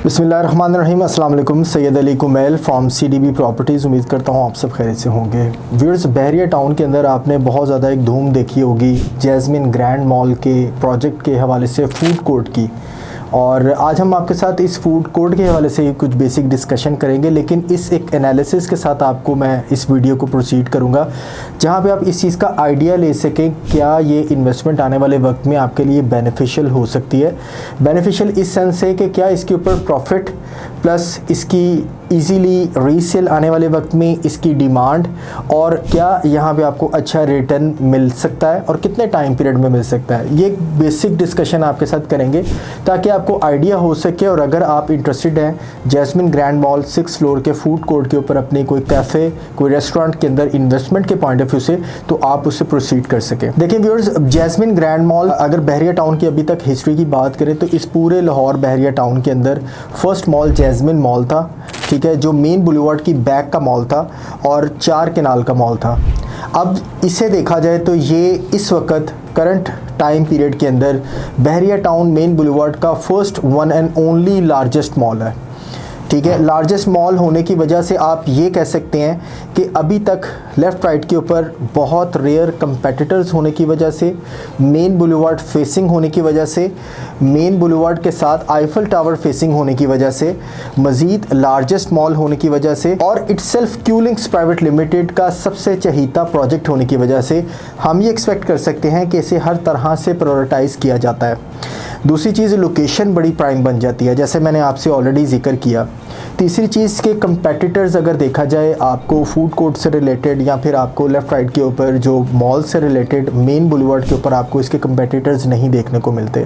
बिस्मिल्लाहिर्रहमानिर्रहीम। अस्सलाम वालेकुम। Syed Ali Kumail from CDB properties. उम्मीद करता हूँ आप सब खैरियत से होंगे। व्यूअर्स, बहरिया टाउन के अंदर आपने बहुत ज़्यादा एक धूम देखी होगी जैस्मिन ग्रैंड मॉल के प्रोजेक्ट के हवाले से फ़ूड कोर्ट की, और आज हम आपके साथ इस फूड कोर्ट के हवाले से कुछ बेसिक डिस्कशन करेंगे, लेकिन इस एक एनालिसिस के साथ आपको मैं इस वीडियो को प्रोसीड करूंगा जहां पे आप इस चीज़ का आइडिया ले सकें क्या ये इन्वेस्टमेंट आने वाले वक्त में आपके लिए बेनिफिशियल हो सकती है। बेनिफिशियल इस सेंस से कि क्या इसके ऊपर प्रॉफिट प्लस इसकी इजीली रीसेल आने वाले वक्त में इसकी डिमांड, और क्या यहाँ पे आपको अच्छा रिटर्न मिल सकता है और कितने टाइम पीरियड में मिल सकता है। ये बेसिक डिस्कशन आपके साथ करेंगे ताकि आपको आइडिया हो सके, और अगर आप इंटरेस्टेड हैं Jasmine grand mall 6th floor के फूड कोर्ट के ऊपर अपने कोई कैफ़े कोई रेस्टोरेंट के अंदर इन्वेस्टमेंट के पॉइंट ऑफ व्यू से, तो आप उससे प्रोसीड कर सकें। देखिए व्यूअर्स, जैस्मिन ग्रैंड मॉल अगर बहरिया टाउन की अभी तक हिस्ट्री की बात करें तो इस पूरे लाहौर बहरिया टाउन के अंदर फर्स्ट मॉल जैस्मिन मॉल था, ठीक है, जो मेन बुलेवार्ड की बैक का मॉल था और 4 कैनाल का मॉल था। अब इसे देखा जाए तो ये इस वक्त करंट टाइम पीरियड के अंदर बहरिया टाउन मेन बुलेवार्ड का first one and only largest mall है, ठीक है। लार्जेस्ट मॉल होने की वजह से आप ये कह सकते हैं कि अभी तक लेफ़्ट राइट के ऊपर बहुत रेयर कंपेटिटर्स होने की वजह से, मेन बुलेवार्ड फेसिंग होने की वजह से, मेन बुलेवार्ड के साथ आईफल टावर फेसिंग होने की वजह से, मज़ीद लार्जेस्ट मॉल होने की वजह से, और इटसेल्फ क्यूलिंग्स प्राइवेट लिमिटेड का सबसे चहीता प्रोजेक्ट होने की वजह से हम ये एक्सपेक्ट कर सकते हैं कि इसे हर तरह से प्रायोरिटाइज़ किया जाता है। दूसरी चीज़, लोकेशन बड़ी प्राइम बन जाती है, जैसे मैंने आपसे ऑलरेडी जिक्र किया। तीसरी चीज़ के कंपेटिटर्स अगर देखा जाए आपको फूड कोर्ट से रिलेटेड या फिर आपको लेफ़्ट राइट के ऊपर जो मॉल से रिलेटेड मेन बुलेवार्ड के ऊपर आपको इसके कंपेटिटर्स नहीं देखने को मिलते।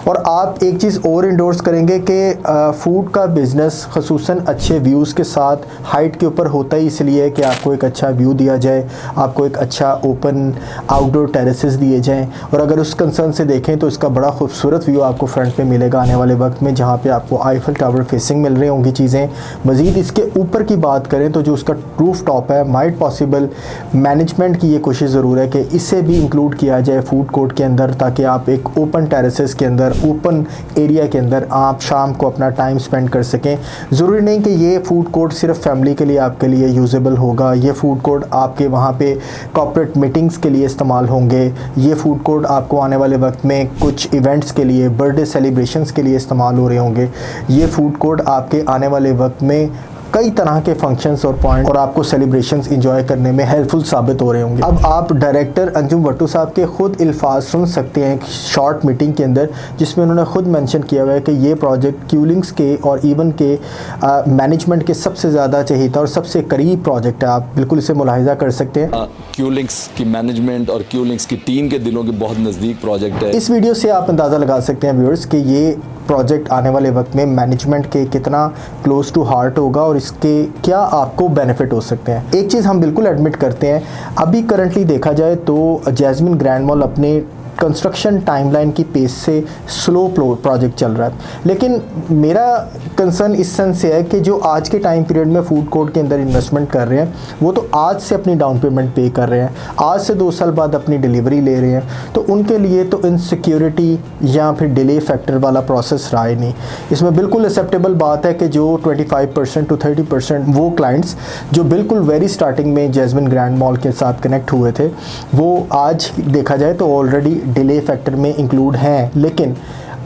और आप एक चीज़ और इंडोर्स करेंगे कि फूड का बिज़नेस ख़ुसूसन अच्छे व्यूज़ के साथ हाइट के ऊपर होता ही इसलिए है कि आपको एक अच्छा व्यू दिया जाए, आपको एक अच्छा ओपन आउटडोर टेरेसेस दिए जाएँ, और अगर उस कंसर्न से देखें तो इसका बड़ा खूबसूरत व्यू आपको फ्रंट पे मिलेगा आने वाले वक्त में, जहाँ पे आपको आईफल टावर फेसिंग मिल रही होंगी चीज़ें। मज़ीद इसके ऊपर की बात करें तो जो उसका रूफ टॉप है, माइट पॉसिबल मैनेजमेंट की ये कोशिश ज़रूर है कि इसे भी इंक्लूड किया जाए फूड कोर्ट के अंदर, ताकि आप एक ओपन टेरेसेस के अंदर, ओपन एरिया के अंदर आप शाम को अपना टाइम स्पेंड कर सकें। ज़रूरी नहीं कि ये फूड कोर्ट सिर्फ फैमिली के लिए आपके लिए यूजेबल होगा, ये फूड कोर्ट आपके वहाँ पे कॉर्पोरेट मीटिंग्स के लिए इस्तेमाल होंगे, ये फूड कोर्ट आपको आने वाले वक्त में कुछ इवेंट्स के लिए, बर्थडे सेलिब्रेशंस के लिए इस्तेमाल हो रहे होंगे, ये फूड कोर्ट आपके आने वाले वक्त में कई तरह के फंक्शंस और पॉइंट और आपको सेलिब्रेशंस एंजॉय करने में हेल्पफुल साबित हो रहे होंगे। अब आप डायरेक्टर अंजुम भट्टू साहब के खुद अल्फाज सुन सकते हैं शॉर्ट मीटिंग के अंदर, जिसमें उन्होंने खुद मेंशन किया हुआ है कि ये प्रोजेक्ट क्यूलिंग्स के और इवन के मैनेजमेंट के सबसे ज़्यादा चहीता और सबसे करीब प्रोजेक्ट है। आप बिल्कुल इसे मुलाहिजा कर सकते हैं। क्यूलिंग्स की मैनेजमेंट और क्यूलिंग्स की टीम के दिलों के बहुत नज़दीक प्रोजेक्ट है। इस वीडियो से आप अंदाज़ा लगा सकते हैं व्यूअर्स कि ये प्रोजेक्ट आने वाले वक्त में मैनेजमेंट के कितना क्लोज टू हार्ट होगा और इसके क्या आपको बेनिफिट हो सकते हैं। एक चीज़ हम बिल्कुल एडमिट करते हैं, अभी करंटली देखा जाए तो जैस्मिन ग्रैंड मॉल अपने कंस्ट्रक्शन टाइमलाइन की पेस से स्लो प्रोजेक्ट चल रहा है, लेकिन मेरा कंसर्न इस सेंस से है कि जो आज के टाइम पीरियड में फूड कोर्ट के अंदर इन्वेस्टमेंट कर रहे हैं वो तो आज से अपनी डाउन पेमेंट पे कर रहे हैं, आज से 2 साल बाद अपनी डिलीवरी ले रहे हैं, तो उनके लिए तो इनसिक्योरिटी या फिर डिले फैक्टर वाला प्रोसेस रहा ही नहीं। इसमें बिल्कुल एक्सेप्टेबल बात है कि जो 25% to 30% वो क्लाइंट्स जो बिल्कुल वेरी स्टार्टिंग में जैस्मिन ग्रैंड मॉल के साथ कनेक्ट हुए थे वो आज देखा जाए तो ऑलरेडी डिले फैक्टर में इंक्लूड हैं, लेकिन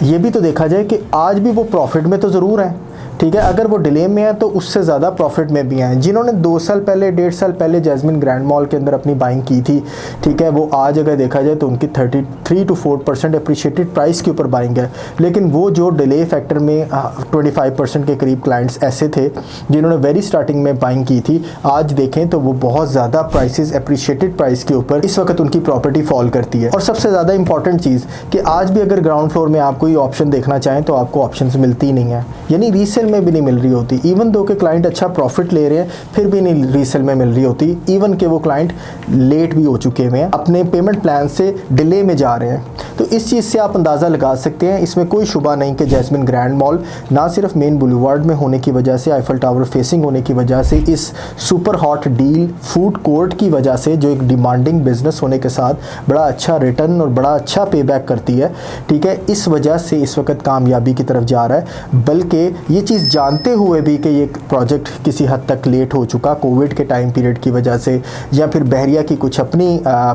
ये भी तो देखा जाए कि आज भी वो प्रॉफिट में तो ज़रूर हैं, ठीक है। अगर वो डिले में है तो उससे ज़्यादा प्रॉफिट में भी हैं। जिन्होंने 2 साल पहले 1.5 साल पहले जैस्मिन ग्रैंड मॉल के अंदर अपनी बाइंग की थी, ठीक है, वो आज अगर देखा जाए तो उनकी 33 to 4% अप्रिशिएटेड प्राइस के ऊपर बाइंग है, लेकिन वो जो डिले फैक्टर में 25% के करीब क्लाइंट्स ऐसे थे जिन्होंने वेरी स्टार्टिंग में बाइंग की थी, आज देखें तो वो बहुत ज़्यादा प्राइसेस अप्रिशिएटेड प्राइस के ऊपर इस वक्त उनकी प्रॉपर्टी फॉल करती है। और सबसे ज़्यादा इंपॉर्टेंट चीज़ कि आज भी अगर ग्राउंड फ्लोर में आप कोई ऑप्शन देखना चाहें तो आपको ऑप्शन मिलती ही नहीं है, यानी रीसेल में भी नहीं मिल रही होती। इवन दो के क्लाइंट अच्छा प्रॉफिट ले रहे हैं फिर भी नहीं रीसेल में मिल रही होती, इवन के वो क्लाइंट लेट भी हो चुके हुए हैं, अपने पेमेंट प्लान से डिले में जा रहे हैं। तो इस चीज़ से आप अंदाज़ा लगा सकते हैं, इसमें कोई शुबा नहीं कि जैस्मिन ग्रैंड मॉल ना सिर्फ मेन बुलेवार्ड में होने की वजह से, आईफल टावर फेसिंग होने की वजह से, इस super hot deal food court की वजह से जो एक डिमांडिंग बिजनेस होने के साथ बड़ा अच्छा रिटर्न और बड़ा अच्छा पे बैक करती है, ठीक है, इस वजह से इस वक्त कामयाबी की तरफ जा रहा है। बल्कि ये चीज़ चीज़ जानते हुए भी कि ये प्रोजेक्ट किसी हद तक लेट हो चुका कोविड के टाइम पीरियड की वजह से या फिर बहरिया की कुछ अपनी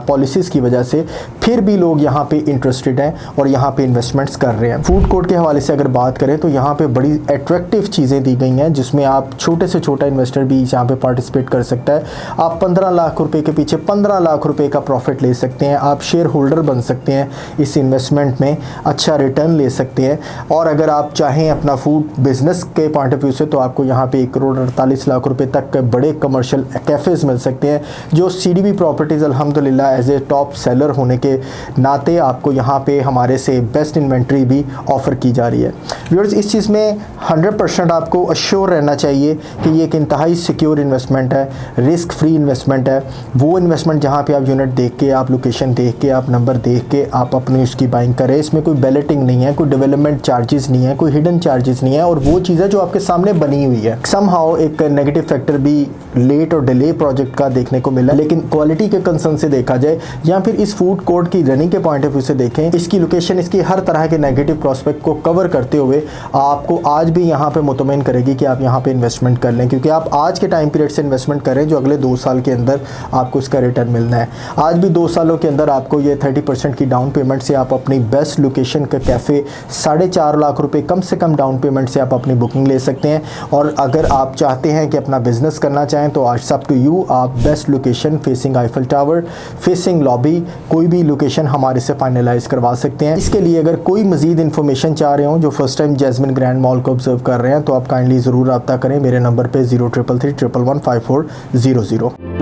पॉलिसीज़ की वजह से, फिर भी लोग यहाँ पे इंटरेस्टेड हैं और यहाँ पे इन्वेस्टमेंट्स कर रहे हैं। फूड कोर्ट के हवाले से अगर बात करें तो यहाँ पे बड़ी अट्रैक्टिव चीज़ें दी गई हैं जिसमें आप छोटे से छोटा इन्वेस्टर भी यहाँ पे पार्टिसिपेट कर सकता है। आप 15 लाख रुपए के पीछे 15 लाख रुपए का प्रॉफिट ले सकते हैं। आप शेयर होल्डर बन सकते हैं, इस इन्वेस्टमेंट में अच्छा रिटर्न ले सकते हैं। और अगर आप चाहें अपना फूड बिजनेस के पॉइंट ऑफ व्यू से तो आपको यहाँ पे 1 करोड़ 48 लाख रुपए तक के बड़े कमर्शियल कैफ़ेज़ मिल सकते हैं, जो CDB प्रॉपर्टीज़ अल्हम्दुलिल्लाह एज ए टॉप सेलर होने के नाते आपको यहाँ पे हमारे से बेस्ट इन्वेंट्री भी ऑफ़र की जा रही है। व्यूअर्स, इस चीज़ में 100% आपको अश्योर रहना चाहिए कि ये एक इंतहाई सिक्योर इन्वेस्टमेंट है, रिस्क फ्री इन्वेस्टमेंट है। वो इन्वेस्टमेंट जहाँ पे आप यूनिट देख के, आप लोकेशन देख के, आप नंबर देख के आप अपनी उसकी बाइंग करें। इसमें कोई बैलेटिंग नहीं है, कोई डेवलपमेंट चार्जेस नहीं है, कोई हिडन चार्जेस नहीं है, और वो चीज़ है जो आपके सामने बनी हुई है। समहाउ एक नेगेटिव फैक्टर भी लेट और डिले प्रोजेक्ट का देखने को मिला, लेकिन क्वालिटी के कंसर्न से देखा जाए या फिर इस फूड कोर्ट की रनिंग के पॉइंट ऑफ व्यू से देखें, इसकी लोकेशन इसकी हर तरह के नेगेटिव प्रोस्पेक्ट को कवर करते हुए आपको आज भी यहाँ पे मुतमईन करेगी कि आप यहाँ पे इन्वेस्टमेंट कर लें, क्योंकि आप आज के टाइम पीरियड से इन्वेस्टमेंट करें जो अगले 2 साल के अंदर आपको इसका रिटर्न मिलना है। आज भी 2 सालों के अंदर आपको ये 30% की डाउन पेमेंट से आप अपनी बेस्ट लोकेशन का कैफ़े 4.5 लाख रुपए कम से कम डाउन पेमेंट से आप अपनी बुकिंग ले सकते हैं। और अगर आप चाहते हैं कि अपना बिजनेस करना चाहें तो इट्स अप टू यू। आप best location facing Eiffel tower, facing lobby, कोई भी लोकेशन हमारे से फाइनलाइज करवा सकते हैं। इसके लिए अगर कोई मजीद इन्फॉर्मेशन चाह रहे हो, जो first time Jasmine grand mall को ऑब्जर्व कर रहे हैं, तो आप काइंडली ज़रूर रब्ता करें मेरे नंबर पे 0333 111 5400।